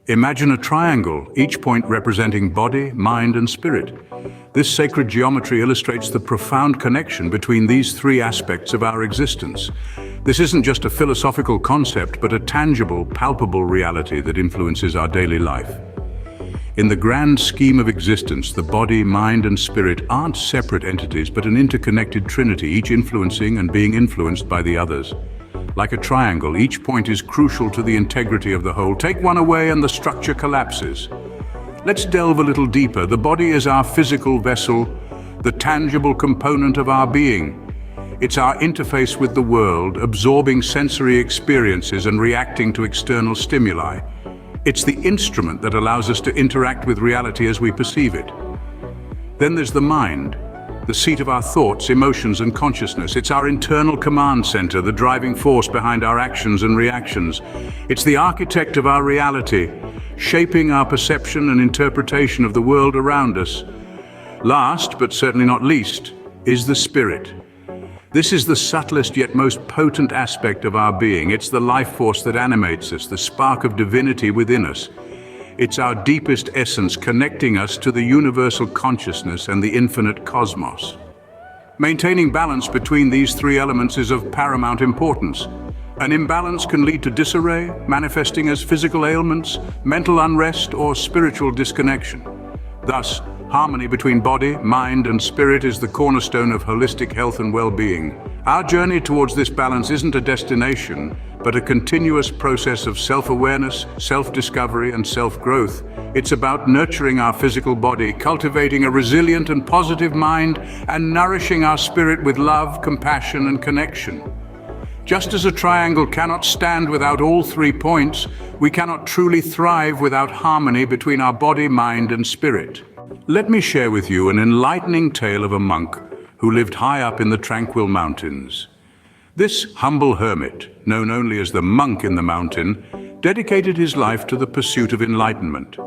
Imagine a triangle, each point representing body, mind, and spirit. This sacred geometry illustrates the profound connection between these three aspects of our existence. This isn't just a philosophical concept, but a tangible, palpable reality that influences our daily life. In the grand scheme of existence, the body, mind, and spirit aren't separate entities, but an interconnected trinity, each influencing and being influenced by the others. Like a triangle, each point is crucial to the integrity of the whole. Take one away and the structure collapses. Let's delve a little deeper. The body is our physical vessel, the tangible component of our being. It's our interface with the world, absorbing sensory experiences and reacting to external stimuli. It's the instrument that allows us to interact with reality as we perceive it. Then there's the mind, the seat of our thoughts, emotions, and consciousness. It's our internal command center, the driving force behind our actions and reactions. It's the architect of our reality, shaping our perception and interpretation of the world around us. Last, but certainly not least, is the spirit. This is the subtlest yet most potent aspect of our being. It's the life force that animates us, the spark of divinity within us. It's our deepest essence, connecting us to the universal consciousness and the infinite cosmos. Maintaining balance between these three elements is of paramount importance. An imbalance can lead to disarray, manifesting as physical ailments, mental unrest, or spiritual disconnection. Thus, harmony between body, mind, and spirit is the cornerstone of holistic health and well-being. Our journey towards this balance isn't a destination, but a continuous process of self-awareness, self-discovery, and self-growth. It's about nurturing our physical body, cultivating a resilient and positive mind, and nourishing our spirit with love, compassion, and connection. Just as a triangle cannot stand without all 3 points, we cannot truly thrive without harmony between our body, mind, and spirit. Let me share with you an enlightening tale of a monk who lived high up in the tranquil mountains. This humble hermit, known only as the monk in the mountain, dedicated his life to the pursuit of enlightenment.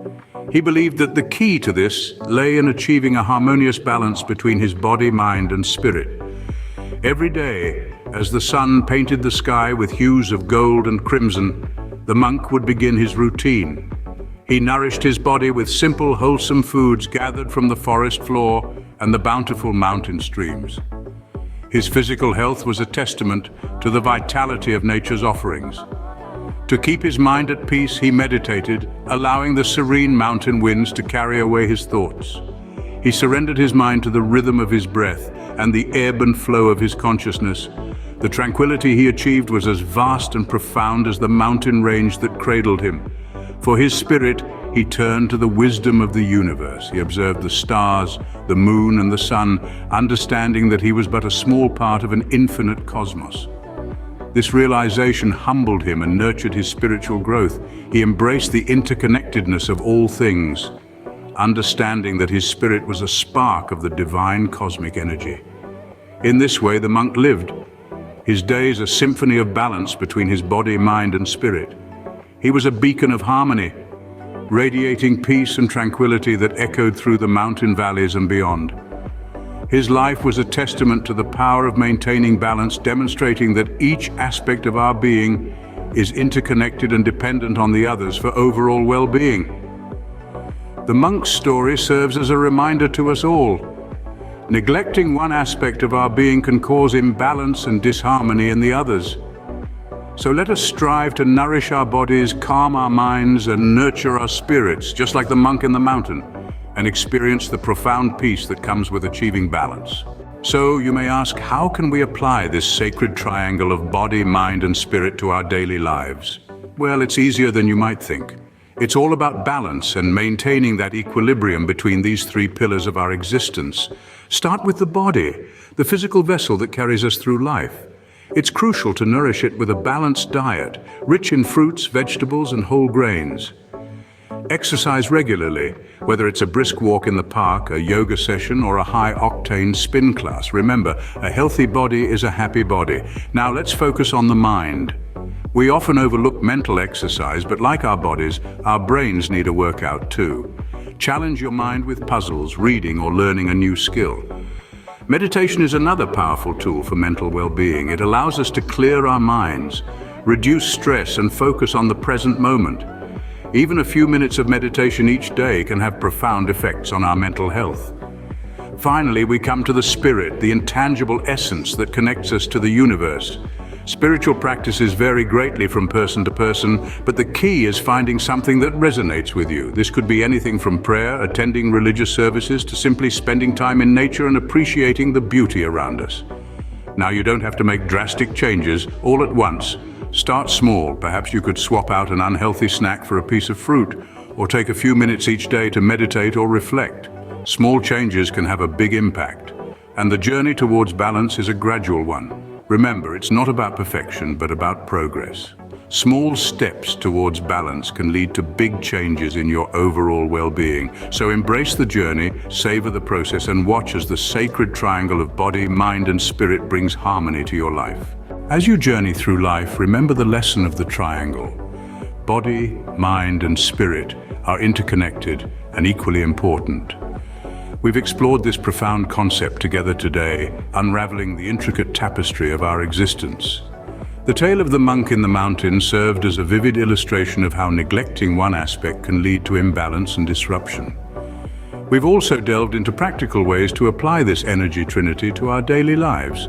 He believed that the key to this lay in achieving a harmonious balance between his body, mind, and spirit. Every day, as the sun painted the sky with hues of gold and crimson, the monk would begin his routine. He nourished his body with simple, wholesome foods gathered from the forest floor and the bountiful mountain streams. His physical health was a testament to the vitality of nature's offerings. To keep his mind at peace, he meditated, allowing the serene mountain winds to carry away his thoughts. He surrendered his mind to the rhythm of his breath and the ebb and flow of his consciousness. The tranquility he achieved was as vast and profound as the mountain range that cradled him. For his spirit, he turned to the wisdom of the universe. He observed the stars, the moon, and the sun, understanding that he was but a small part of an infinite cosmos. This realization humbled him and nurtured his spiritual growth. He embraced the interconnectedness of all things, understanding that his spirit was a spark of the divine cosmic energy. In this way, the monk lived, his days a symphony of balance between his body, mind, and spirit. He was a beacon of harmony, radiating peace and tranquility that echoed through the mountain valleys and beyond. His life was a testament to the power of maintaining balance, demonstrating that each aspect of our being is interconnected and dependent on the others for overall well-being. The monk's story serves as a reminder to us all. Neglecting one aspect of our being can cause imbalance and disharmony in the others. So let us strive to nourish our bodies, calm our minds, and nurture our spirits, just like the monk in the mountain, and experience the profound peace that comes with achieving balance. So you may ask, how can we apply this sacred triangle of body, mind, and spirit to our daily lives? Well, it's easier than you might think. It's all about balance and maintaining that equilibrium between these 3 pillars of our existence. Start with the body, the physical vessel that carries us through life. It's crucial to nourish it with a balanced diet, rich in fruits, vegetables, and whole grains. Exercise regularly, whether it's a brisk walk in the park, a yoga session, or a high-octane spin class. Remember, a healthy body is a happy body. Now let's focus on the mind. We often overlook mental exercise, but like our bodies, our brains need a workout too. Challenge your mind with puzzles, reading, or learning a new skill. Meditation is another powerful tool for mental well-being. It allows us to clear our minds, reduce stress, and focus on the present moment. Even a few minutes of meditation each day can have profound effects on our mental health. Finally, we come to the spirit, the intangible essence that connects us to the universe. Spiritual practices vary greatly from person to person, but the key is finding something that resonates with you. This could be anything from prayer, attending religious services, to simply spending time in nature and appreciating the beauty around us. Now, you don't have to make drastic changes all at once. Start small. Perhaps you could swap out an unhealthy snack for a piece of fruit, or take a few minutes each day to meditate or reflect. Small changes can have a big impact, and the journey towards balance is a gradual one. Remember, it's not about perfection, but about progress. Small steps towards balance can lead to big changes in your overall well-being. So embrace the journey, savor the process, and watch as the sacred triangle of body, mind, and spirit brings harmony to your life. As you journey through life, remember the lesson of the triangle. Body, mind, and spirit are interconnected and equally important. We've explored this profound concept together today, unraveling the intricate tapestry of our existence. The tale of the monk in the mountain served as a vivid illustration of how neglecting one aspect can lead to imbalance and disruption. We've also delved into practical ways to apply this energy trinity to our daily lives.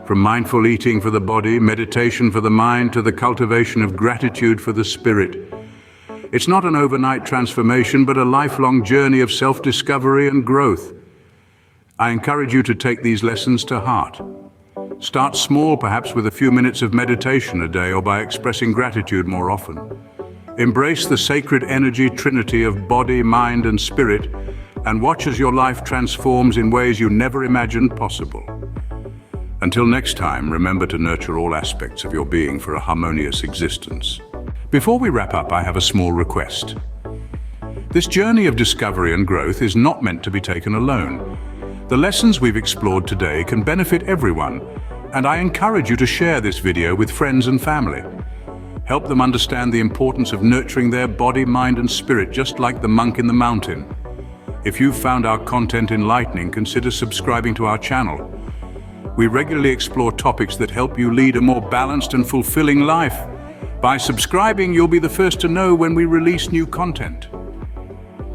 From mindful eating for the body, meditation for the mind, to the cultivation of gratitude for the spirit. It's not an overnight transformation, but a lifelong journey of self-discovery and growth. I encourage you to take these lessons to heart. Start small, perhaps with a few minutes of meditation a day, or by expressing gratitude more often. Embrace the sacred energy trinity of body, mind, and spirit, and watch as your life transforms in ways you never imagined possible. Until next time, remember to nurture all aspects of your being for a harmonious existence. Before we wrap up, I have a small request. This journey of discovery and growth is not meant to be taken alone. The lessons we've explored today can benefit everyone, and I encourage you to share this video with friends and family. Help them understand the importance of nurturing their body, mind, and spirit, just like the monk in the mountain. If you've found our content enlightening, consider subscribing to our channel. We regularly explore topics that help you lead a more balanced and fulfilling life. By subscribing, you'll be the first to know when we release new content.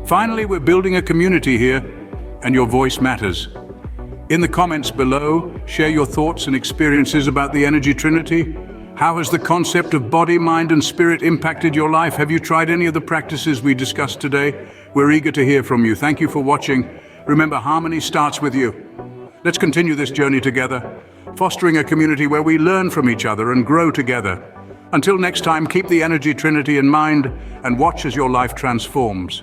Finally, we're building a community here, and your voice matters. In the comments below, share your thoughts and experiences about the Energy Trinity. How has the concept of body, mind, and spirit impacted your life? Have you tried any of the practices we discussed today? We're eager to hear from you. Thank you for watching. Remember, harmony starts with you. Let's continue this journey together, fostering a community where we learn from each other and grow together. Until next time, keep the Energy Trinity in mind and watch as your life transforms.